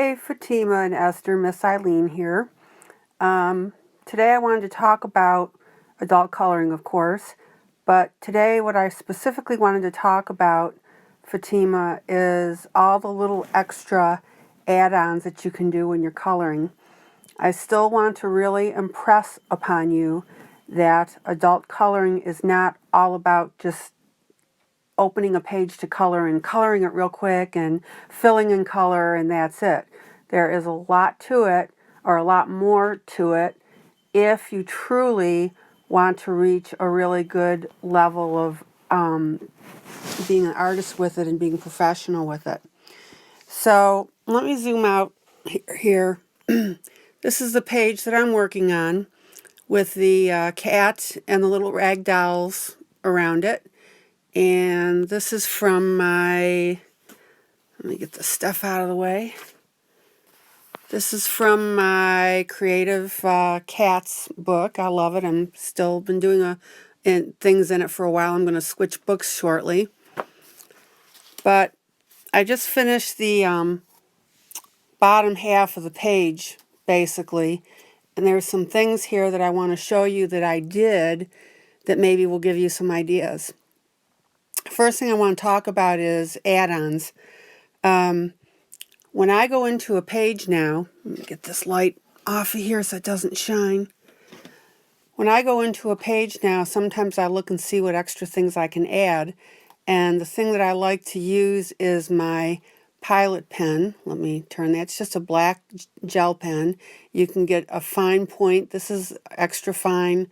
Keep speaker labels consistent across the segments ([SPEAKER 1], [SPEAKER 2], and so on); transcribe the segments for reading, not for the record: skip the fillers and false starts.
[SPEAKER 1] Hey Fatima and Esther, Miss ILene here. Today I wanted to talk about adult coloring, of course, but today what I specifically wanted to talk about, Fatima, is all the little extra add-ons that you can do when you're coloring. I still want to really impress upon you that adult coloring is not all about just opening a page to color and coloring it real quick and filling in color and that's it. There is a lot to it, or a lot more to it, if you truly want to reach a really good level of being an artist with it and being professional with it. So let me zoom out here. This is the page that I'm working on with the cat and the little rag dolls around it. And this is from my, let me get the stuff out of the way. This is from my Creative Cats book. I love it. I'm still been doing things in it for a while. I'm going to switch books shortly. But I just finished the bottom half of the page, basically. And there's some things here that I want to show you that I did that maybe will give you some ideas. First thing I want to talk about is add-ons. When I go into a page now, let me get this light off of here so it doesn't shine. When I go into a page now, sometimes I look and see what extra things I can add. And the thing that I like to use is my Pilot pen. Let me turn that. It's just a black gel pen. You can get a fine point. This is extra fine.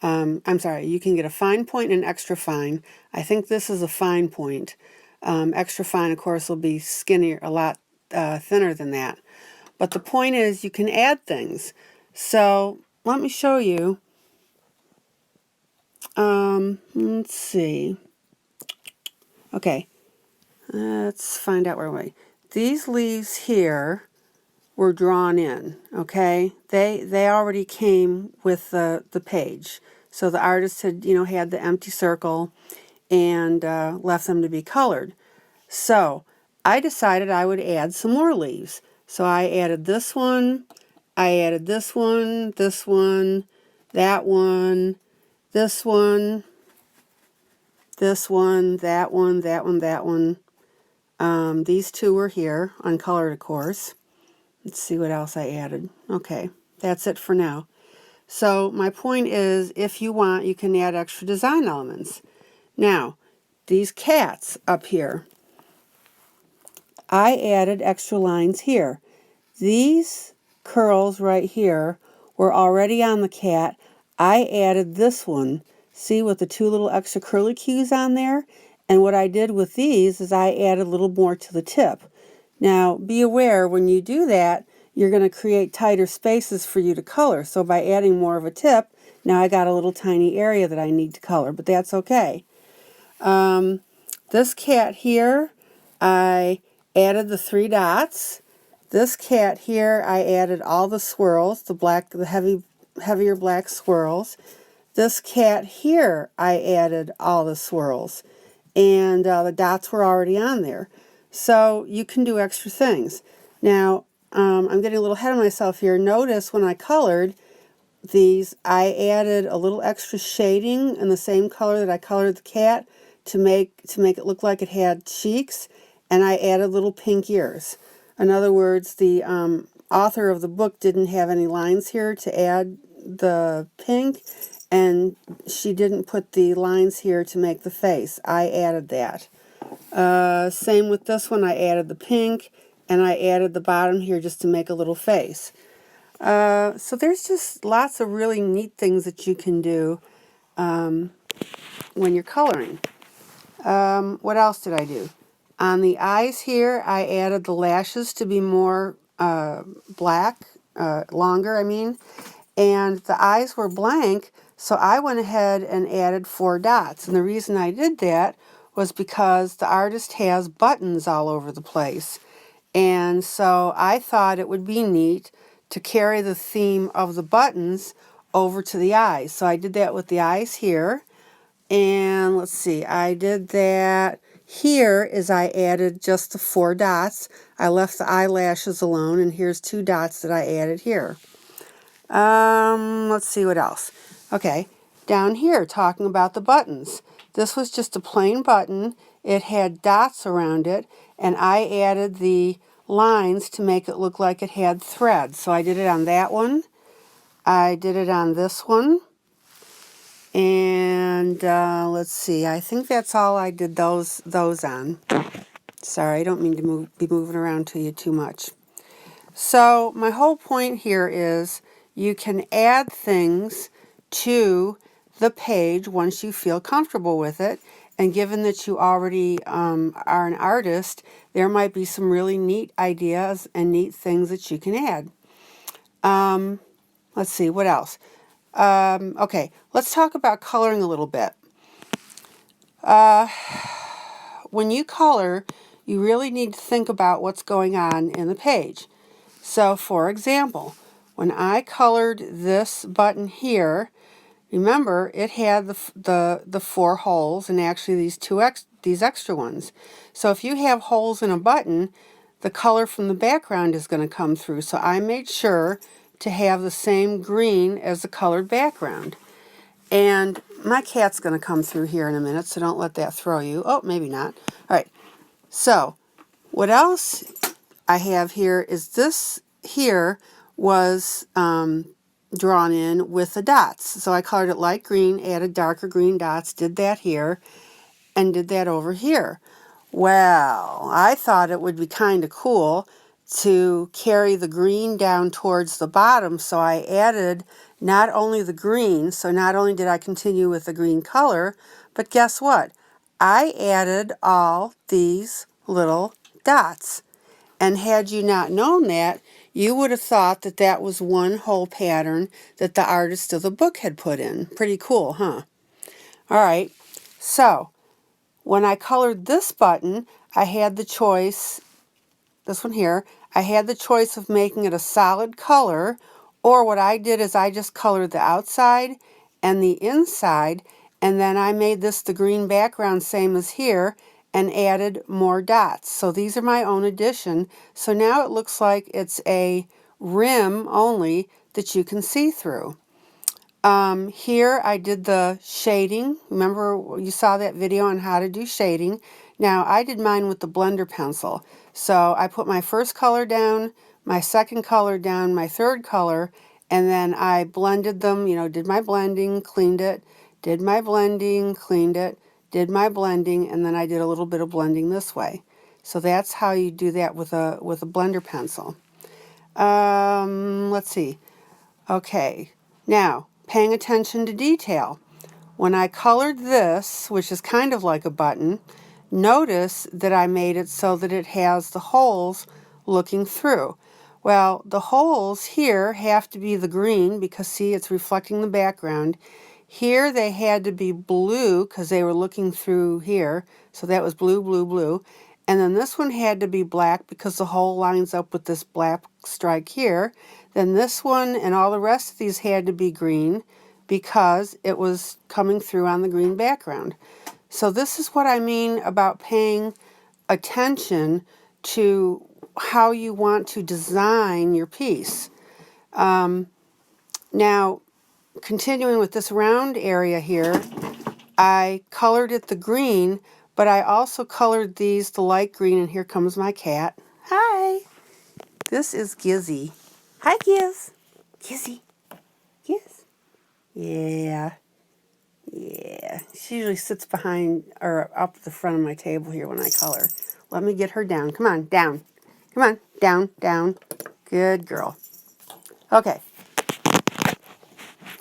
[SPEAKER 1] I'm sorry, you can get a fine point and extra fine. I think this is a fine point. Extra fine, of course, will be skinnier, a lot thinner than that. But the point is you can add things. So let me show you. Let's see. Okay, let's find out where we. These leaves here were drawn in, okay? They already came with the page. So the artist had, had the empty circle and left them to be colored. So I decided I would add some more leaves. So I added this one, I added this one, that one, that one, that one, that one. These two were here, uncolored of course. Let's see what else I added. Okay, that's it for now. So my point is, if you want, you can add extra design elements. Now, these cats up here, I added extra lines here. These curls right here were already on the cat. I added this one, see, with the two little extra curly cues on there? And what I did with these is I added a little more to the tip. Now, be aware, when you do that, you're going to create tighter spaces for you to color. So by adding more of a tip, now I got a little tiny area that I need to color, but that's okay. This cat here, I added the 3 dots. This cat here, I added all the swirls, the heavier black swirls. This cat here, I added all the swirls. And the dots were already on there. So you can do extra things. Now, I'm getting a little ahead of myself here. Notice when I colored these, I added a little extra shading in the same color that I colored the cat to make it look like it had cheeks, and I added little pink ears. In other words, the author of the book didn't have any lines here to add the pink, and she didn't put the lines here to make the face. I added that. Same with this one. I added the pink, and I added the bottom here just to make a little face. So there's just lots of really neat things that you can do when you're coloring. What else did I do? On the eyes here, I added the lashes to be more black, longer, I mean. And the eyes were blank, so I went ahead and added 4 dots. And the reason I did that was because the artist has buttons all over the place. And so I thought it would be neat to carry the theme of the buttons over to the eyes. So I did that with the eyes here. And let's see, I did that Here is I added just the 4 dots. I left the eyelashes alone, and here's 2 dots that I added here. Let's see what else. Okay, down here, talking about the buttons. This was just a plain button. It had dots around it, and I added the lines to make it look like it had threads. So I did it on that one. I did it on this one. And let's see, I think that's all I did those on. Sorry, I don't mean to be moving around to you too much. So my whole point here is you can add things to the page once you feel comfortable with it. And given that you already are an artist, there might be some really neat ideas and neat things that you can add. Let's see, what else? Okay, let's talk about coloring a little bit. When you color, you really need to think about what's going on in the page. So, for example, when I colored this button here, remember it had the 4 holes and actually these extra ones. So if you have holes in a button, the color from the background is going to come through. So I made sure to have the same green as the colored background. And my cat's going to come through here in a minute, so don't let that throw you. Oh, maybe not. All right. So what else I have here is this here was drawn in with the dots. So I colored it light green, added darker green dots, did that here, and did that over here. Well, I thought it would be kind of cool to carry the green down towards the bottom, so I added not only the green, so not only did I continue with the green color, but guess what? I added all these little dots. And had you not known that, you would have thought that that was one whole pattern that the artist of the book had put in. Pretty cool, huh? All right, so when I colored this button, I had the choice, this one here, I had the choice of making it a solid color, or what I did is I just colored the outside and the inside, and then I made this the green background, same as here, and added more dots. So these are my own addition. So now it looks like it's a rim only that you can see through. Here I did the shading. Remember you saw that video on how to do shading. Now I did mine with the blender pencil. So I put my first color down, my second color down, my third color, and then I blended them, did my blending, cleaned it, did my blending, cleaned it, did my blending, and then I did a little bit of blending this way. So that's how you do that with a blender pencil. Let's see. Okay, now paying attention to detail. When I colored this, which is kind of like a button, notice that I made it so that it has the holes looking through. Well, the holes here have to be the green because, see, it's reflecting the background. Here they had to be blue because they were looking through here. So that was blue, blue, blue. And then this one had to be black because the hole lines up with this black strike here. Then this one and all the rest of these had to be green because it was coming through on the green background. So this is what I mean about paying attention to how you want to design your piece. Now, continuing with this round area here, I colored it the green, but I also colored these the light green, and here comes my cat. Hi! This is Gizzy. Hi, Giz. Gizzy. Giz. Yeah. Yeah. She usually sits behind or up the front of my table here when I color. Let me get her down. Come on, down. Come on, down, down. Good girl. Okay.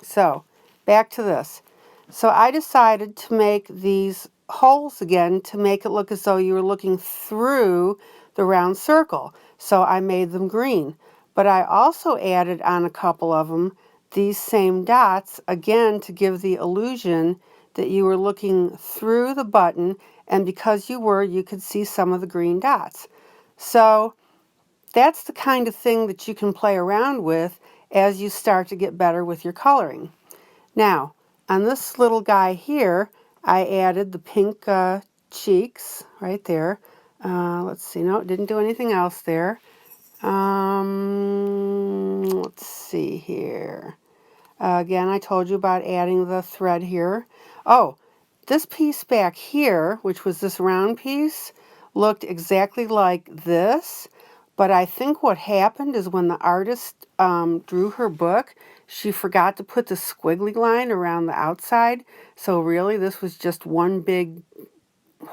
[SPEAKER 1] So, back to this. So I decided to make these holes again to make it look as though you were looking through the round circle. So I made them green. But I also added on a couple of them these same dots, again to give the illusion that you were looking through the button, and because you were, you could see some of the green dots. So that's the kind of thing that you can play around with as you start to get better with your coloring. Now, on this little guy here, I added the pink cheeks right there. Let's see. No, it didn't do anything else there. Let's see here. Again, I told you about adding the thread here. Oh, this piece back here, which was this round piece, looked exactly like this. But I think what happened is when the artist drew her book, she forgot to put the squiggly line around the outside. So really, this was just one big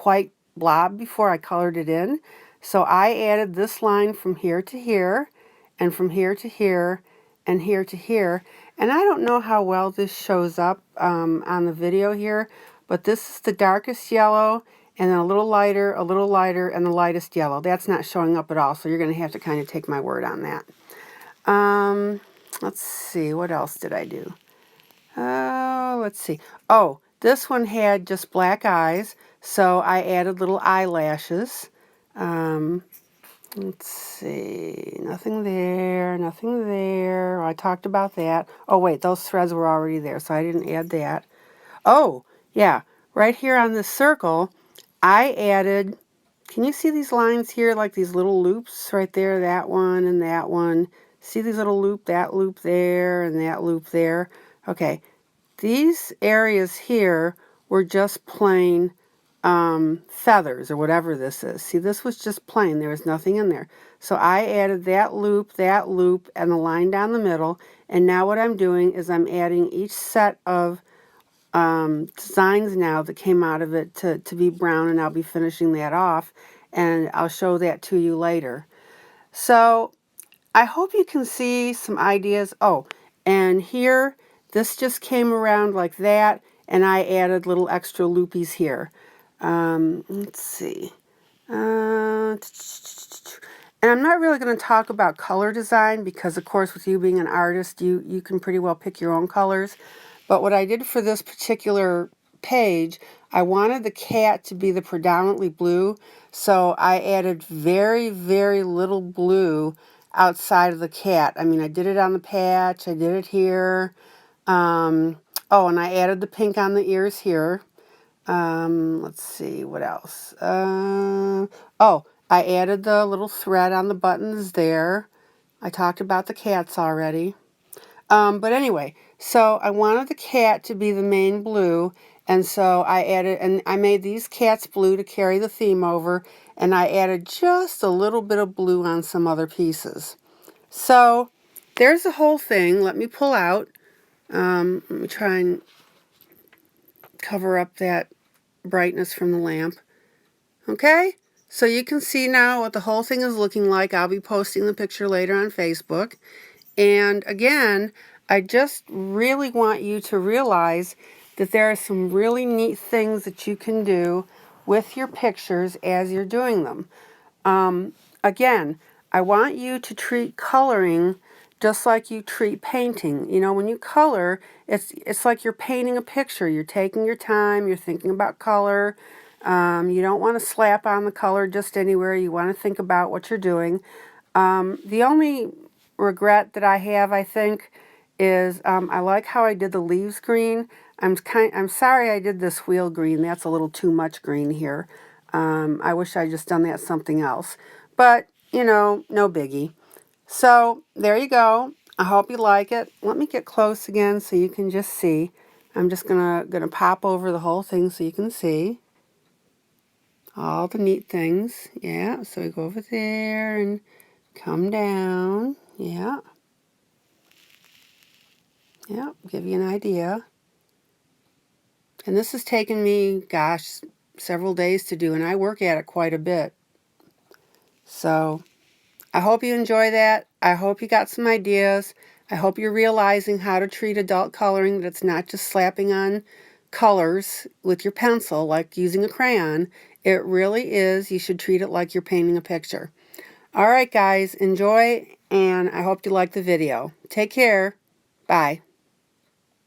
[SPEAKER 1] white blob before I colored it in. So I added this line from here to here, and from here to here, and here to here. And I don't know how well this shows up on the video here, but this is the darkest yellow, and then a little lighter, and the lightest yellow. That's not showing up at all, so you're going to have to kind of take my word on that. Let's see, what else did I do? Let's see. Oh, this one had just black eyes, so I added little eyelashes. Let's see. Nothing there, nothing there. I talked about that. Oh, wait, those threads were already there, so I didn't add that. Oh, yeah, right here on this circle, I added, can you see these lines here, like these little loops right there, that one and that one? See these little loop, that loop there, and that loop there? Okay, these areas here were just plain feathers or whatever this is. See, this was just plain. There was nothing in there. So I added that loop, and the line down the middle. And now what I'm doing is I'm adding each set of designs now that came out of it to be brown, and I'll be finishing that off. And I'll show that to you later. So I hope you can see some ideas. Oh, and here, this just came around like that, and I added little extra loopies here. Let's see. And I'm not really going to talk about color design because, of course, with you being an artist, you can pretty well pick your own colors. But what I did for this particular page, I wanted the cat to be the predominantly blue, so I added very, very little blue outside of the cat. I mean, I did it on the patch, I did it here. Oh, and I added the pink on the ears here. Let's see, what else? Oh, I added the little thread on the buttons there. I talked about the cats already. But anyway, so I wanted the cat to be the main blue, and so I added, and I made these cats blue to carry the theme over, and I added just a little bit of blue on some other pieces. So there's the whole thing. Let me pull out. Let me try and cover up that brightness from the lamp. Okay, so you can see now what the whole thing is looking like. I'll be posting the picture later on Facebook. And again, I just really want you to realize that there are some really neat things that you can do with your pictures as you're doing them. Again, I want you to treat coloring just like you treat painting. You know, when you color, it's like you're painting a picture. You're taking your time, you're thinking about color. You don't want to slap on the color just anywhere. You want to think about what you're doing. The only regret that I have, I think, is I like how I did the leaves green. I'm sorry I did this wheel green. That's a little too much green here. I wish I'd just done that something else. But, you know, no biggie. So, there you go. I hope you like it. Let me get close again so you can just see. I'm just gonna pop over the whole thing so you can see all the neat things. Yeah, so we go over there and come down. Yeah. Yeah, give you an idea. And this has taken me, gosh, several days to do, and I work at it quite a bit. So I hope you enjoy that. I hope you got some ideas. I hope you're realizing how to treat adult coloring, that it's not just slapping on colors with your pencil like using a crayon. It really is. You should treat it like you're painting a picture. All right, guys, enjoy, and I hope you like the video. Take care. Bye.